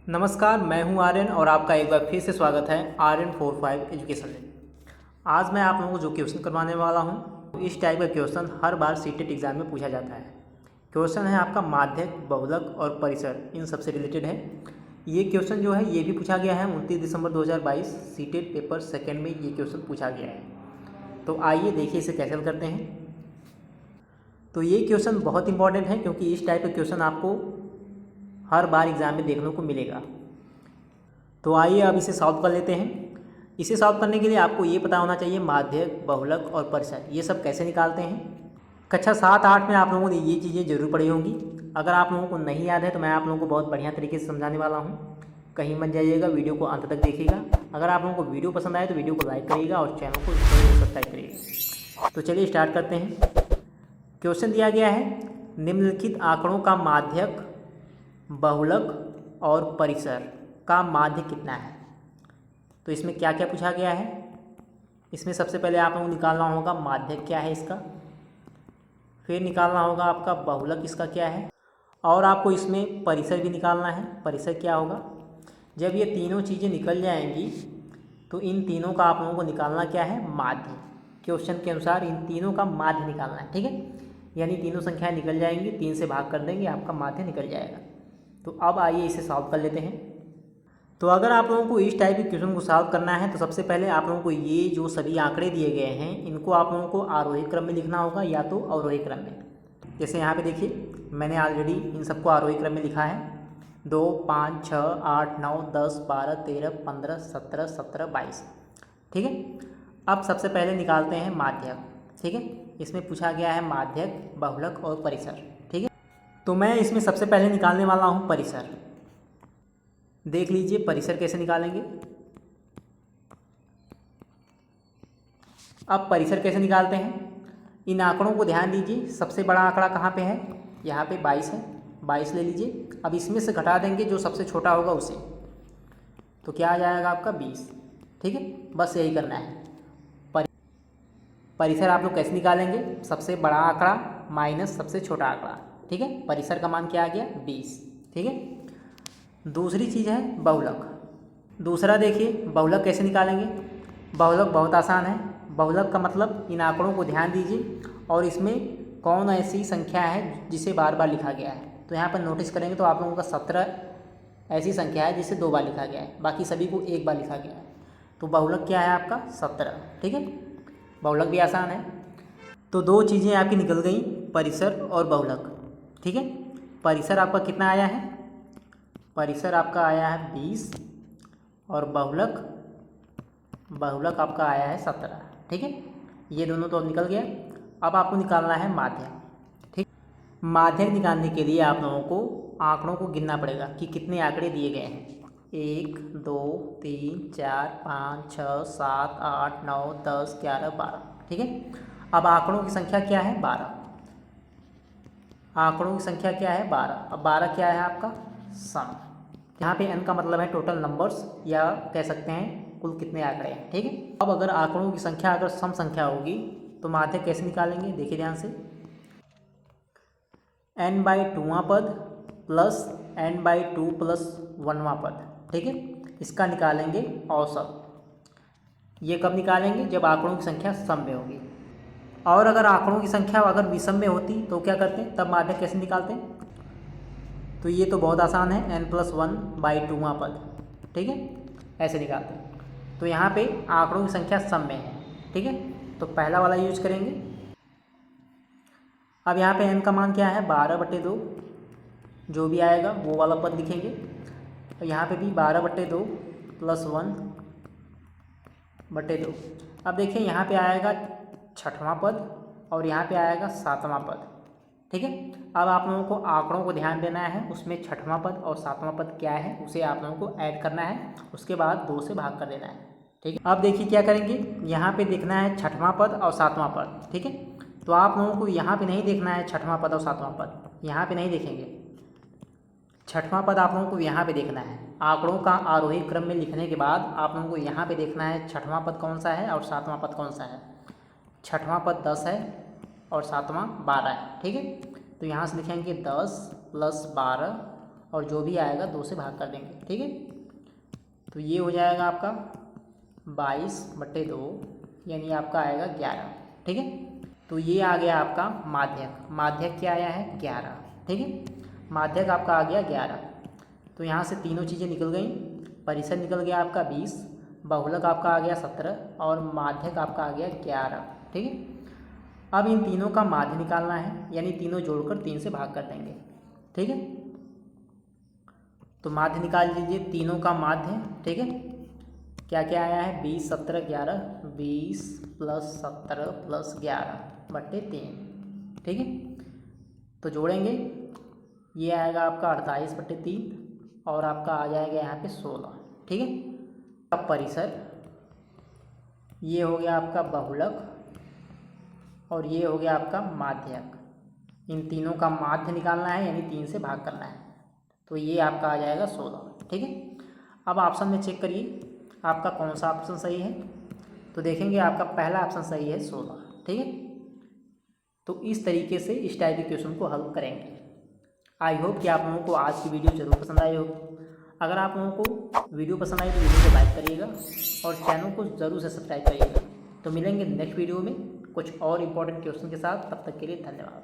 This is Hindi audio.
नमस्कार, मैं हूं आर्यन और आपका एक बार फिर से स्वागत है आर्यन 45 एजुकेशन में। आज मैं आप लोगों को जो क्वेश्चन करवाने वाला हूं, इस टाइप का क्वेश्चन हर बार सीटेट एग्जाम में पूछा जाता है। क्वेश्चन है आपका माध्यक, बहुलक और परिसर, इन सबसे रिलेटेड है। ये क्वेश्चन जो है ये भी पूछा गया है 29 दिसंबर 2022 सीटेट पेपर सेकेंड में ये क्वेश्चन पूछा गया है। तो आइए देखिए इसे कैसे हल करते हैं। तो ये क्वेश्चन बहुत इंपॉर्टेंट है क्योंकि इस टाइप का क्वेश्चन आपको हर बार एग्ज़ाम में देखने को मिलेगा। तो आइए अब इसे सॉल्व कर लेते हैं। इसे सॉल्व करने के लिए आपको ये पता होना चाहिए माध्यक, बहुलक और परिसर ये सब कैसे निकालते हैं। कक्षा 7-8 में आप लोगों ने ये चीज़ें जरूर पढ़ी होंगी। अगर आप लोगों को नहीं याद है तो मैं आप लोगों को बहुत बढ़िया तरीके से समझाने वाला हूँ। कहीं मत जाइएगा, वीडियो को अंत तक देखिएगा। अगर आप लोगों को वीडियो पसंद आए तो वीडियो को लाइक करिएगा और चैनल को सब्सक्राइब करिएगा। तो चलिए स्टार्ट करते हैं। क्वेश्चन दिया गया है निम्नलिखित आंकड़ों का माध्यक, बहुलक और परिसर का माध्य कितना है। तो इसमें क्या क्या पूछा गया है। इसमें सबसे पहले आप लोगों को निकालना होगा माध्यक क्या है इसका, फिर निकालना होगा आपका बहुलक इसका क्या है, और आपको इसमें परिसर भी निकालना है, परिसर क्या होगा। जब ये तीनों चीज़ें निकल जाएंगी तो इन तीनों का आप लोगों को निकालना क्या है, माध्य। क्वेश्चन के अनुसार इन तीनों का माध्य निकालना है, ठीक है। यानी तीनों संख्याएं निकल जाएंगी, 3 से भाग कर देंगे, आपका माध्य निकल जाएगा। तो अब आइए इसे सॉल्व कर लेते हैं। तो अगर आप लोगों को इस टाइप के क्वेश्चन को सॉल्व करना है तो सबसे पहले आप लोगों को ये जो सभी आंकड़े दिए गए हैं इनको आप लोगों को आरोही क्रम में लिखना होगा या तो अवरोही क्रम में। जैसे यहाँ पे देखिए मैंने ऑलरेडी इन सबको आरोही क्रम में लिखा है। 2, 5, 6, 8, 9, 10, 12, 13, 15, 17, 17, 22, ठीक है। अब सबसे पहले निकालते हैं माध्यक, ठीक है। इसमें पूछा गया है माध्यक, बहुलक और परिसर, ठीक है। तो मैं इसमें सबसे पहले निकालने वाला हूँ परिसर। देख लीजिए परिसर कैसे निकालेंगे। अब परिसर कैसे निकालते हैं, इन आंकड़ों को ध्यान दीजिए। सबसे बड़ा आंकड़ा कहाँ पे है, यहाँ पे 22 है, 22 ले लीजिए। अब इसमें से घटा देंगे जो सबसे छोटा होगा उसे, तो क्या आ जाएगा आपका 20, ठीक है। बस यही करना है। परिसर आप लोग कैसे निकालेंगे, सबसे बड़ा आंकड़ा माइनस सबसे छोटा आंकड़ा, ठीक है। परिसर का मान क्या आ गया, 20, ठीक है। दूसरी चीज़ है बहुलक। दूसरा देखिए बहुलक कैसे निकालेंगे। बहुलक बहुत आसान है। बहुलक का मतलब इन आंकड़ों को ध्यान दीजिए और इसमें कौन ऐसी संख्या है जिसे बार बार लिखा गया है। तो यहाँ पर नोटिस करेंगे तो आप लोगों का 17 ऐसी संख्या है जिसे 2 बार लिखा गया है, बाकी सभी को 1 बार लिखा गया है। तो बहुलक क्या है आपका 17, ठीक है। बहुलक भी आसान है। तो 2 चीज़ें आपकी निकल गई, परिसर और बहुलक, ठीक है। परिसर आपका कितना आया है, परिसर आपका आया है 20 और बहुलक आपका आया है 17, ठीक है। ये दोनों तो अब निकल गया। अब आपको निकालना है माध्यक, ठीक। माध्यक निकालने के लिए आप लोगों को आंकड़ों को गिनना पड़ेगा कि कितने आंकड़े दिए गए हैं। 1, 2, 3, 4, 5, 6, 7, 8, 9, 10, 11, 12, ठीक है। अब आंकड़ों की संख्या क्या है, 12। आंकड़ों की संख्या क्या है, 12। अब 12 क्या है आपका सम। यहाँ पे n का मतलब है टोटल नंबर्स, या कह सकते हैं कुल कितने आंकड़े हैं, ठीक है। अब अगर आंकड़ों की संख्या अगर सम संख्या होगी तो माध्यक कैसे निकालेंगे, देखिए ध्यान से। n/2वां पद प्लस n/2 प्लस 1वां पद, ठीक है। इसका निकालेंगे औसत। ये कब निकालेंगे, जब आंकड़ों की संख्या सम में होगी। और अगर आंकड़ों की संख्या अगर विषम में होती तो क्या करते हैं, तब माध्यक कैसे निकालते हैं। तो ये तो बहुत आसान है, n+1/2वां पद, ठीक है, ऐसे निकालते हैं। तो यहाँ पे आंकड़ों की संख्या सम में है, ठीक है। तो पहला वाला यूज करेंगे। अब यहाँ पे n का मान क्या है, 12/2, जो भी आएगा वो वाला पद लिखेंगे। तो यहाँ पे भी 12/2 प्लस 1/2। अब देखिए यहाँ पे आएगा 6वां पद और यहाँ पे आएगा 7वां पद, ठीक है। अब आप लोगों को आंकड़ों को ध्यान देना है, उसमें 6वां पद और 7वां पद क्या है उसे आप लोगों को ऐड करना है, उसके बाद 2 से भाग कर देना है, ठीक है। अब देखिए क्या करेंगे, यहाँ पे देखना है 6वां पद और 7वां पद, ठीक है। तो आप लोगों को यहाँ पे नहीं देखना है 6वां पद और 7वां पद, यहाँ पे नहीं देखेंगे। 6वां पद आप लोगों को यहाँ पे देखना है। आंकड़ों का आरोही क्रम में लिखने के बाद आप लोगों को यहाँ पे देखना है 6वां पद कौन सा है और 7वां पद कौन सा है। 6वां पद 10 है और 7वां 12 है, ठीक है। तो यहाँ से लिखेंगे 10 + 12 और जो भी आएगा 2 से भाग कर देंगे। ठीक है, तो ये हो जाएगा आपका 22/2 यानी आपका आएगा 11। ठीक है, तो ये आ गया आपका माध्यक। माध्यक क्या आया है 11। ठीक है, माध्यक आपका आ गया 11। तो यहाँ से तीनों चीज़ें निकल गई, परिसर निकल गया आपका 20, बहुलक आपका आ गया 17 और माध्यक आपका आ गया 11। ठीक है, अब इन तीनों का माध्य निकालना है, यानी तीनों जोड़कर 3 से भाग कर देंगे। ठीक है, तो माध्य निकाल लीजिए, तीनों का माध्य। ठीक है, क्या क्या आया है 20, 17, 11, 20 + 17 + 11/3। ठीक है, तो जोड़ेंगे, ये आएगा आपका 48/3 और आपका आ जाएगा यहाँ पे 16। ठीक है, अब परिसर, ये हो गया आपका बहुलक और ये हो गया आपका माध्यक। इन तीनों का माध्य निकालना है, यानी 3 से भाग करना है, तो ये आपका आ जाएगा 16। ठीक है, अब ऑप्शन में चेक करिए आपका कौन सा ऑप्शन सही है। तो देखेंगे आपका पहला ऑप्शन सही है 16। ठीक है, तो इस तरीके से इस टाइप के क्वेश्चन को हल करेंगे। आई होप कि आप लोगों को आज की वीडियो ज़रूर पसंद आई होगी। अगर आप लोगों को वीडियो पसंद आई तो वीडियो को लाइक करिएगा और चैनल को ज़रूर से सब्सक्राइब करिएगा। तो मिलेंगे नेक्स्ट वीडियो में कुछ और इम्पोर्टेंट क्वेश्चन के साथ, तब तक के लिए धन्यवाद।